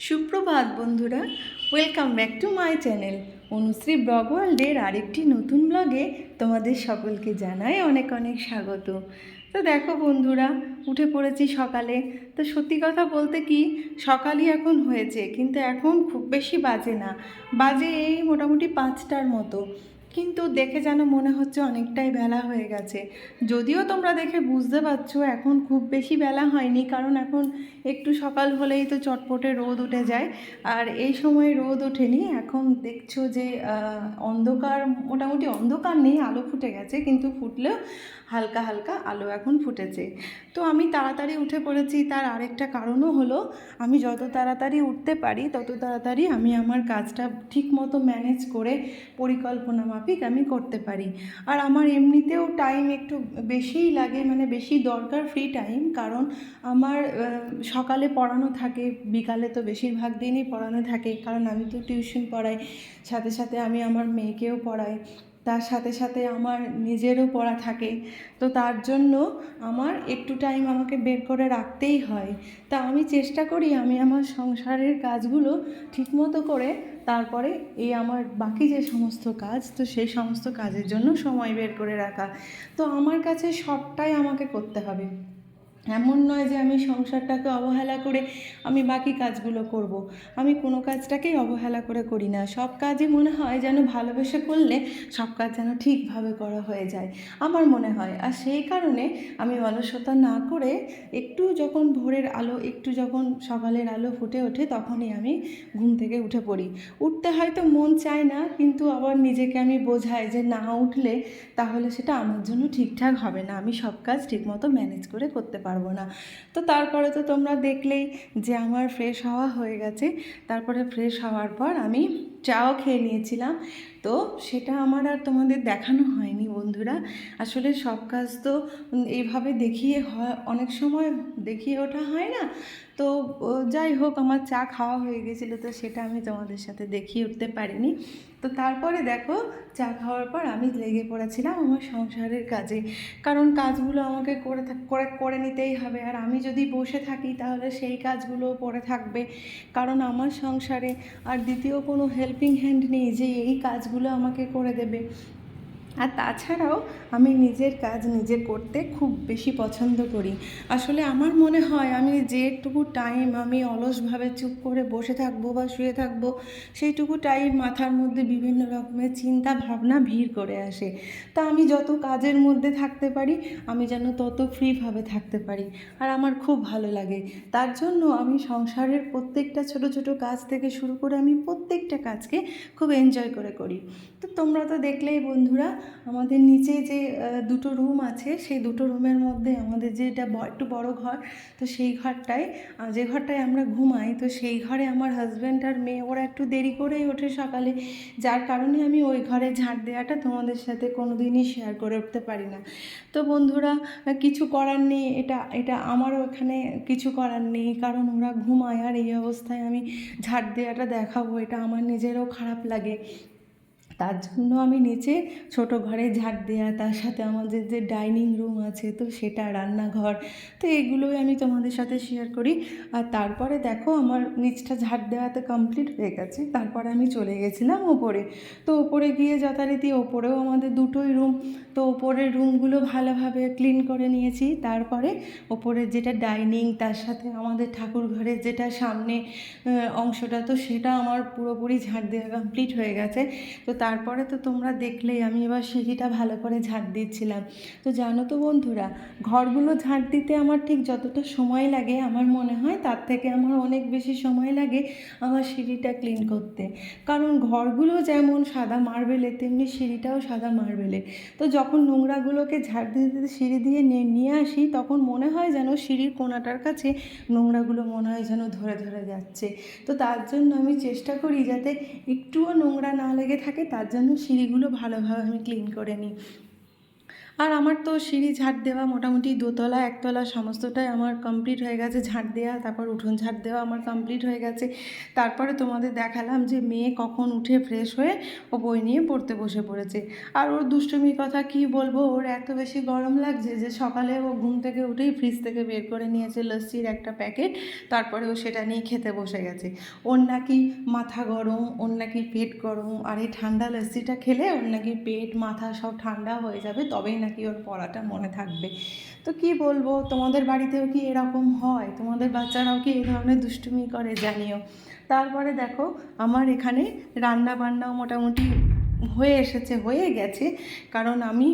সুপ্রভাত বন্ধুরা, welcome back to my channel Anushree blog ওয়ার্ল্ডের আরেকটি নতুন ব্লগে তোমাদের সকলকে জানাই অনেক অনেক স্বাগত। তো দেখো বন্ধুরা, উঠে পড়েছি সকালে। তো সত্যি কথা বলতে কি, সকালই এখন হয়েছে, কিন্তু এখন খুব বেশি বাজে না, বাজে এই মোটামুটি 5টার মতো। কিন্তু দেখে যেন মনে হচ্ছে অনেকটাই বেলা হয়ে গেছে। যদিও তোমরা দেখে বুঝতে পারছো এখন খুব বেশি বেলা হয়নি, কারণ এখন একটু সকাল হলেই তো চটপটে রোদ উঠে যায়। আর এই সময় রোদ ওঠেনি, এখন দেখছো যে অন্ধকার, মোটামুটি অন্ধকার নেই, আলো ফুটে গেছে, কিন্তু ফুটলেও হালকা হালকা আলো এখন ফুটেছে। তো আমি তাড়াতাড়ি উঠে পড়েছি, তার আরেকটা কারণও হলো আমি যত তাড়াতাড়ি উঠতে পারি তত তাড়াতাড়ি আমি আমার কাজটা ঠিক মতো ম্যানেজ করে পরিকল্পনা মাফিক আমি করতে পারি। আর আমার এমনিতেও টাইম একটু বেশিই লাগে, মানে বেশি দরকার ফ্রি টাইম, কারণ আমার সকালে পড়ানো থাকে, বিকালে তো বেশিরভাগ দিনই পড়ানো থাকে, কারণ আমি তো টিউশন পড়াই, সাথে সাথে আমি আমার মেয়েকেও পড়াই, তার সাথে সাথে আমার নিজেরও পড়া থাকে। তো তার জন্য আমার একটু টাইম আমাকে বের করে রাখতেই হয়। তা আমি চেষ্টা করি আমি আমার সংসারের কাজগুলো ঠিকমতো করে তারপরে এই আমার বাকি যে সমস্ত কাজ, তো সেই সমস্ত কাজের জন্য সময় বের করে রাখা। তো আমার কাছে সবটাই আমাকে করতে হবে, এমন নয় যে আমি সংসারটাকে অবহেলা করে আমি বাকি কাজগুলো করব। আমি কোনো কাজটাকেই অবহেলা করে করি না, সব কাজই মনে হয় যেন ভালোবেসে করলে সব কাজ যেন ঠিকভাবে করা হয়ে যায়, আমার মনে হয়। আর সেই কারণে আমি অলসতা না করে একটু যখন ভোরের আলো, একটু যখন সকালের আলো ফুটে ওঠে, তখনই আমি ঘুম থেকে উঠে পড়ি। উঠতে হয়তো মন চায় না, কিন্তু আবার নিজেকে আমি বোঝাই যে না উঠলে তাহলে সেটা আমার জন্য ঠিকঠাক হবে না, আমি সব কাজ ঠিকমতো ম্যানেজ করে করতে পারবো না। তো তারপরে তো তোমরা দেখলেই যে আমার ফ্রেশ হওয়া হয়ে গেছে। তারপরে ফ্রেশ হওয়ার পর আমি চাও খেয়ে নিয়েছিলাম। তো সেটা আমার আর তোমাদের দেখানো হয়নি বন্ধুরা। আসলে সব কাজ তো এইভাবে দেখিয়ে হয়, অনেক সময় দেখিয়ে ওঠা হয় না। তো যাই হোক, আমার চা খাওয়া হয়ে গেছিলো, তো সেটা আমি তোমাদের সাথে দেখিয়ে উঠতে পারিনি। তো তারপরে দেখো, চা খাওয়ার পর আমি লেগে পড়েছিলাম আমার সংসারের কাজে, কারণ কাজগুলো আমাকে করে নিতেই হবে। আর আমি যদি বসে থাকি তাহলে সেই কাজগুলো পড়ে থাকবে, কারণ আমার সংসারে আর দ্বিতীয় কোনো হেল্পিং হ্যান্ড নেই যে এই কাজগুলো আমাকে করে দেবে। আর তাছাড়াও আমি নিজের কাজ নিজে করতে খুব বেশি পছন্দ করি। আসলে আমার মনে হয় আমি যেটুকু টাইম আমি অলসভাবে চুপ করে বসে থাকবো বা শুয়ে থাকবো, সেইটুকু টাইম মাথার মধ্যে বিভিন্ন রকমের চিন্তা ভাবনা ভিড় করে আসে। তা আমি যত কাজের মধ্যে থাকতে পারি আমি যেন তত ফ্রিভাবে থাকতে পারি, আর আমার খুব ভালো লাগে। তার জন্য আমি সংসারের প্রত্যেকটা ছোট ছোট কাজ থেকে শুরু করে আমি প্রত্যেকটা কাজকে খুব এনজয় করে করি। তো তোমরা তো দেখলেই বন্ধুরা, আমাদের নিচে যে দুটো রুম আছে, সেই দুটো রুমের মধ্যে আমাদের যেটা একটু বড় ঘর, তো সেই ঘরটায়, যে ঘরটায় আমরা ঘুমাই, তো সেই ঘরে আমার হাজব্যান্ড আর মেয়ে ওরা একটু দেরি করেই ওঠে সকালে, যার কারণে আমি ওই ঘরে ঝাঁট দেওয়াটা তোমাদের সাথে কোনো দিনই শেয়ার করে উঠতে পারি না। তো বন্ধুরা, কিছু করার নেই, এটা এটা আমারও এখানে কিছু করার নেই, কারণ ওরা ঘুমায়, আর এই অবস্থায় আমি ঝাঁট দেওয়াটা দেখাবো, এটা আমার নিজেরও খারাপ লাগে। তার জন্য আমি নিচে ছোট ঘরে ঝাঁট দেওয়া, তার সাথে আমাদের যে ডাইনিং রুম আছে, তো সেটা, রান্নাঘর, তো এগুলোই আমি তোমাদের সাথে শেয়ার করি। আর তারপরে দেখো আমার নিচটা ঝাঁট দেওয়াতে কমপ্লিট হয়ে গেছে, তারপরে আমি চলে গেছিলাম ওপরে। তো ওপরে গিয়ে যথারীতি ওপরেও আমাদের দুটোই রুম, তো ওপরের রুমগুলো ভালোভাবে ক্লিন করে নিয়েছি। তারপরে ওপরের যেটা ডাইনিং, তার সাথে আমাদের ঠাকুর ঘরের যেটা সামনে অংশটা, তো সেটা আমার পুরোপুরি ঝাঁট দেওয়া কমপ্লিট হয়ে গেছে। তো তারপরে তো তোমরা দেখলেই আমি এবার সিঁড়িটা ভালো করে ঝাঁট দিচ্ছিলাম। তো জানো তো বন্ধুরা, ঘরগুলো ঝাঁট দিতে আমার ঠিক যতটা সময় লাগে আমার মনে হয় তার থেকে আমার অনেক বেশি সময় লাগে আমার সিঁড়িটা ক্লিন করতে, কারণ ঘরগুলো যেমন সাদা মার্বেলে তেমনি সিঁড়িটাও সাদা মার্বেলে। তো যখন নোংরাগুলোকে ঝাঁট দিতে সিঁড়ি দিয়ে নিয়ে আসি, তখন মনে হয় যেন সিঁড়ির কোণাটার কাছে নোংরাগুলো মনে হয় যেন ধরে ধরে যাচ্ছে। তো তার জন্য আমি চেষ্টা করি যাতে একটুও নোংরা না লেগে থাকে, তার জন্য সিঁড়িগুলো ভালোভাবে আমি ক্লিন করে নিই। আর আমার তো সিঁড়ি ঝাড় দেওয়া মোটামুটি দোতলা একতলা সমস্তটাই আমার কমপ্লিট হয়ে গেছে ঝাড় দেওয়া, তারপর উঠোন ঝাড় দেওয়া আমার কমপ্লিট হয়ে গেছে। তারপরে তোমাদের দেখালাম যে মেয়ে কখন উঠে ফ্রেশ হয়ে ও বই নিয়ে পড়তে বসে পড়েছে। আর ওর দুষ্টুমির কথা কি বলবো, ওর এত বেশি গরম লাগছে যে সকালে ও ঘুম থেকে উঠেই ফ্রিজ থেকে বের করে নিয়েছে লস্যির একটা প্যাকেট, তারপরে ও সেটা নিয়ে খেতে বসে গেছে। ওর নাকি মাথা গরম, ওর নাকি পেট গরম, আর এই ঠান্ডা লস্যিটা খেলে ওর নাকি পেট মাথা সব ঠান্ডা হয়ে যাবে, তবেই নাকি ওর পড়াটা মনে থাকবে। তো কি বলবো, তোমাদের বাড়িতেও কি এরকম হয়? তোমাদের বাচ্চারাও কি এই ধরনের দুষ্টুমি করে জানিও। তারপরে দেখো আমার এখানে রান্না বান্নাও মোটামুটি হয়ে গেছে। কারণ আমি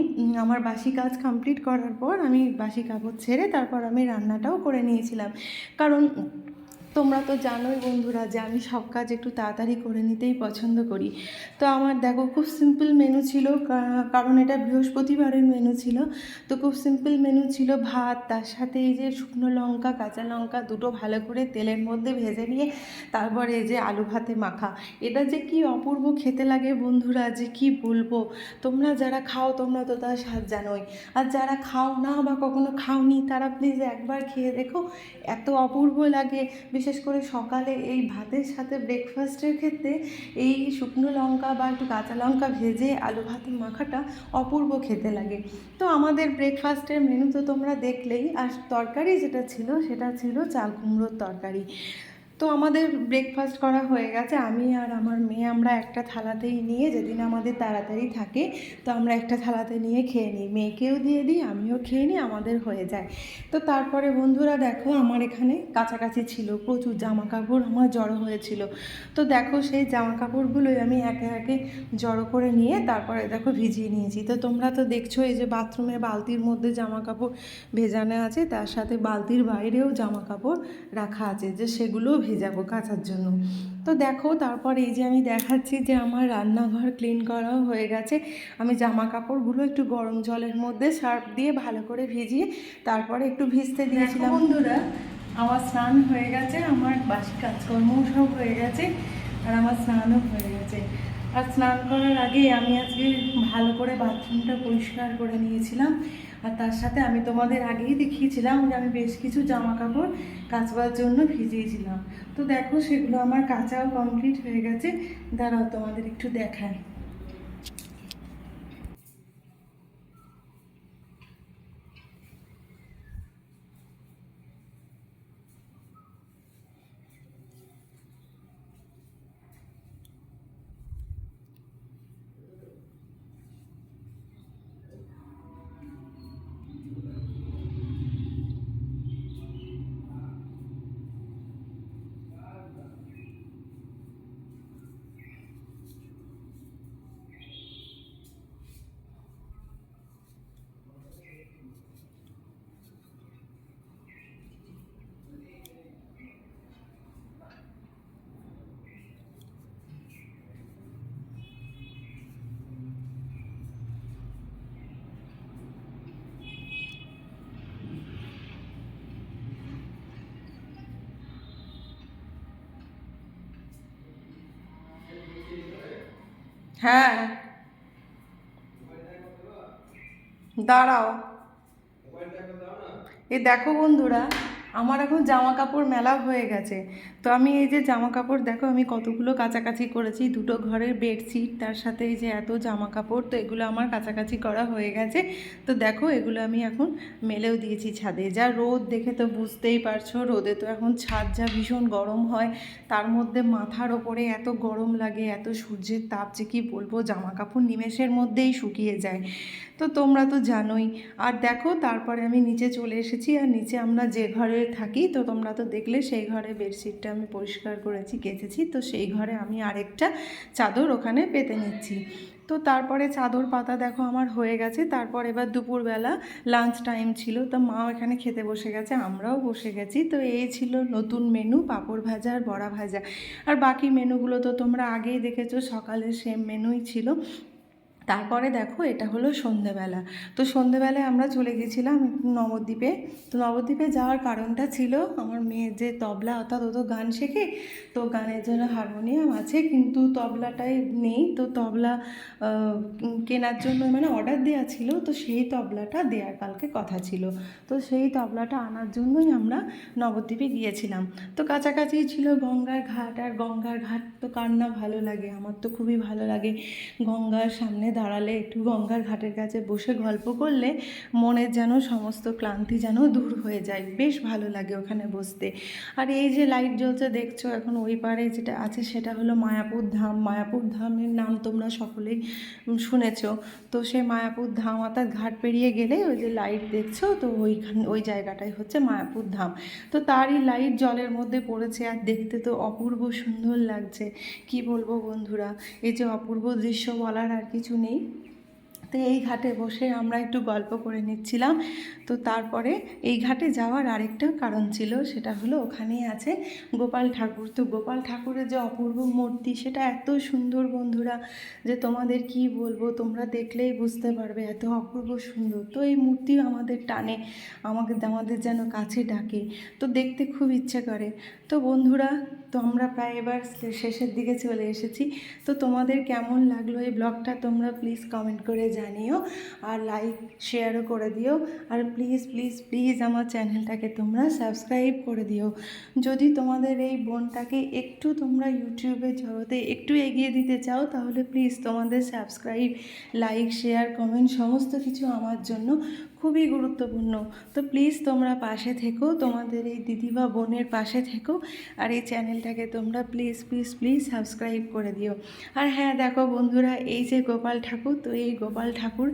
আমার বাসি কাজ কমপ্লিট করার পর আমি বাসি কাপড় ছেড়ে তারপর আমি রান্নাটাও করে নিয়েছিলাম। কারণ তোমরা তো জানোই বন্ধুরা যে আমি সব কাজ একটু তাড়াতাড়ি করে নিতেই পছন্দ করি। তো আমার দেখো খুব সিম্পল মেনু ছিল, কারণ এটা বৃহস্পতিবারের মেনু ছিল। তো খুব সিম্পল মেনু ছিল, ভাত, তার সাথে এই যে শুকনো লঙ্কা কাঁচা লঙ্কা দুটো ভালো করে তেলের মধ্যে ভেজে নিয়ে তারপরে এই যে আলু ভাতে মাখা। এটা যে কি অপূর্ব খেতে লাগে বন্ধুরা, যে কি বলবো। তোমরা যারা খাও তোমরা তো তার স্বাদ জানোই, আর যারা খাও না বা কখনো খাওনি তারা প্লিজ একবার খেয়ে দেখো, এত অপূর্ব লাগে। বিশেষ করে সকালে এই ভাতের সাথে ব্রেকফাস্টের ক্ষেত্রে এই শুকনো লঙ্কা বা একটু কাঁচা লঙ্কা ভেজে আলু ভাতে মাখাটা অপূর্ব খেতে লাগে। তো আমাদের ব্রেকফাস্টের মেনু তো তোমরা দেখলেই, আর তরকারি যেটা ছিল সেটা ছিল চাল কুমড়োর তরকারি। তো আমাদের ব্রেকফাস্ট করা হয়ে গেছে, আমি আর আমার মেয়ে আমরা একটা থালাতেই নিয়ে, যেদিন আমাদের তাড়াতাড়ি থাকে তো আমরা একটা থালাতে নিয়ে খেয়ে নিই, মেয়েকেও দিয়ে দিই আমিও খেয়ে নিই, আমাদের হয়ে যায়। তো তারপরে বন্ধুরা দেখো আমার এখানে কাছাকাছি ছিল প্রচুর জামা কাপড় আমার জড়ো হয়েছিল। তো দেখো সেই জামা কাপড়গুলোই আমি একে একে জড়ো করে নিয়ে তারপরে দেখো ভিজিয়ে নিয়েছি। তো তোমরা তো দেখছো এই যে বাথরুমে বালতির মধ্যে জামা কাপড় ভেজানো আছে, তার সাথে বালতির বাইরেও জামা কাপড় রাখা আছে যে সেগুলোও ভেজাবো কাচার জন্য। তো দেখো তারপর এই যে আমি দেখাচ্ছি যে আমার রান্নাঘর ক্লিন করাও হয়ে গেছে। আমি জামা কাপড়গুলো একটু গরম জলের মধ্যে সার্ফ দিয়ে ভালো করে ভিজিয়ে তারপরে একটু ভিজতে দিয়েছিলাম। বন্ধুরা আমার স্নান হয়ে গেছে, আমার বাসি কাজকর্মও সব হয়ে গেছে, আর আমার স্নানও হয়ে গেছে। আর স্নান করার আগেই আমি আজকে ভালো করে বাথরুমটা পরিষ্কার করে নিয়েছিলাম। আর তার সাথে আমি তোমাদের আগেই দেখিয়েছিলাম যে আমি বেশ কিছু জামা কাপড় কাচবার জন্য ভিজিয়েছিলাম। তো দেখো সেগুলো আমার কাচাও কমপ্লিট হয়ে গেছে। দাঁড়াও তোমাদের একটু দেখাই। হ্যাঁ দাঁড়াও, এই দেখো বন্ধুরা আমার এখন জামা কাপড় মেলা হয়ে গেছে। তো আমি এই যে জামা কাপড় দেখো আমি কতগুলো কাচাকাচি করেছি, দুটো ঘরের বেডশিট তার সাথে এই যে এত জামা কাপড়, তো এগুলো আমার কাচাকাচি করা হয়ে গেছে। তো দেখো এগুলো আমি এখন মেলেও দিয়েছি ছাদে। যা রোদ দেখে তো বুঝতেই পারছো, রোদে তো এখন ছাদ যা ভীষণ গরম হয়, তার মধ্যে মাথার ওপরে এত গরম লাগে, এত সূর্যের তাপ যে কী বলবো, জামা কাপড় নিমেষের মধ্যেই শুকিয়ে যায়। তো তোমরা তো জানোই। আর দেখো তারপরে আমি নিচে চলে এসেছি, আর নিচে আমরা যে ঘরে থাকি তো তোমরা তো দেখলে সেই ঘরে বেডশিটটা আমি পরিষ্কার করেছি কেচেছি, তো সেই ঘরে আমি আরেকটা চাদর ওখানে পেতে নিচ্ছি। তো তারপরে চাদর পাতা দেখো আমার হয়ে গেছে। তারপর এবার দুপুরবেলা লাঞ্চ টাইম ছিল, তো মাও এখানে খেতে বসে গেছে, আমরাও বসে গেছি। তো এই ছিল নতুন মেনু, পাঁপড় ভাজা আর বড়া ভাজা। আর বাকি মেনুগুলো তো তোমরা আগেই দেখেছো, সকালে সেম মেনুই ছিল। তারপরে দেখো এটা হলো সন্ধেবেলা। তো সন্ধেবেলায় আমরা চলে গেছিলাম একটু নবদ্বীপে। তো নবদ্বীপে যাওয়ার কারণটা ছিল আমার মেয়ের যে তবলা, অর্থাৎ ও তো গান শেখে, তো গানের জন্য হারমোনিয়াম আছে কিন্তু তবলাটাই নেই। তো তবলা কেনার জন্য মানে অর্ডার দেওয়া ছিল, তো সেই তবলাটা দেওয়ার কালকে কথা ছিল। তো সেই তবলাটা আনার জন্যই আমরা নবদ্বীপে গিয়েছিলাম। তো কাছাকাছি ছিল গঙ্গার ঘাট, আর গঙ্গার ঘাট তো কার না ভালো লাগে, আমার তো খুবই ভালো লাগে। গঙ্গার সামনে দাঁড়ালে, একটু গঙ্গার ঘাটের কাছে বসে গল্প করলে মনের যেন সমস্ত ক্লান্তি যেন দূর হয়ে যায়, বেশ ভালো লাগে ওখানে বসতে। আর এই যে লাইট জ্বলছে দেখছো এখন ওই পারে যেটা আছে সেটা হলো মায়াপুর ধাম। মায়াপুর ধামের নাম তোমরা সকলেই শুনেছো। তো সেই মায়াপুর ধাম অর্থাৎ ঘাট পেরিয়ে গেলে ওই যে লাইট দেখছো, তো ওই জায়গাটাই হচ্ছে মায়াপুর ধাম। তো তারই লাইট জলের মধ্যে পড়েছে, আর দেখতে তো অপূর্ব সুন্দর লাগছে। কি বলবো বন্ধুরা, এই যে অপূর্ব দৃশ্য বলার আর কিছু নেই। তো এই ঘাটে বসে আমরা একটু গল্প করে নিচ্ছিলাম। তো তারপরে এই ঘাটে যাওয়ার আরেকটা কারণ ছিল, সেটা হলো ওখানেই আছে গোপাল ঠাকুর। তো গোপাল ঠাকুরের যে অপূর্ব মূর্তি, সেটা এত সুন্দর বন্ধুরা যে তোমাদের কি বলবো, তোমরা দেখলেই বুঝতে পারবে এত অপূর্ব সুন্দর। তো এই মূর্তি আমাদের টানে, আমাদের যেন কাছে ডাকে, তো দেখতে খুব ইচ্ছে করে। তো বন্ধুরা, তো আমরা প্রায় এবার শেষের দিকে চলে এসেছি। তো তোমাদের কেমন লাগলো এই ব্লগটা তোমরা প্লিজ কমেন্ট করে জানিও, আর লাইক শেয়ারও করে দিও। আর প্লিজ প্লিজ প্লিজ আমার চ্যানেলটাকে তোমরা সাবস্ক্রাইব করে দিও। যদি তোমাদের এই বোনটাকে একটু তোমরা ইউটিউবের জগতে একটু এগিয়ে দিতে চাও, তাহলে প্লিজ তোমাদের সাবস্ক্রাইব, লাইক, শেয়ার, কমেন্ট সমস্ত কিছু আমার জন্য খুবই গুরুত্বপূর্ণ। তো প্লিজ তোমরা পাশে থেকো, তোমাদের এই দিদি বা বোনের পাশে থেকো, আর এই চ্যানেলটাকে তোমরা প্লিজ প্লিজ প্লিজ সাবস্ক্রাইব করে দিও। আর হ্যাঁ দেখো বন্ধুরা, এই যে গোপাল ঠাকুর, তো এই গোপাল ঠাকুর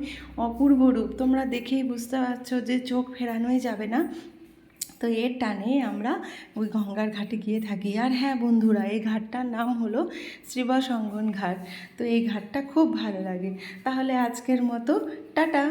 অপূর্ব রূপ, তোমরা দেখেই বুঝতে পারছো যে চোখ ফেরানোই যাবে না। তো এর টানে আমরা ওই গঙ্গার ঘাটে গিয়ে থাকি। আর হ্যাঁ বন্ধুরা, এই ঘাটটার নাম হলো শ্রীবাস অঙ্গন ঘাট। তো এই ঘাটটা খুব ভালো লাগে। তাহলে আজকের মতো টাটা।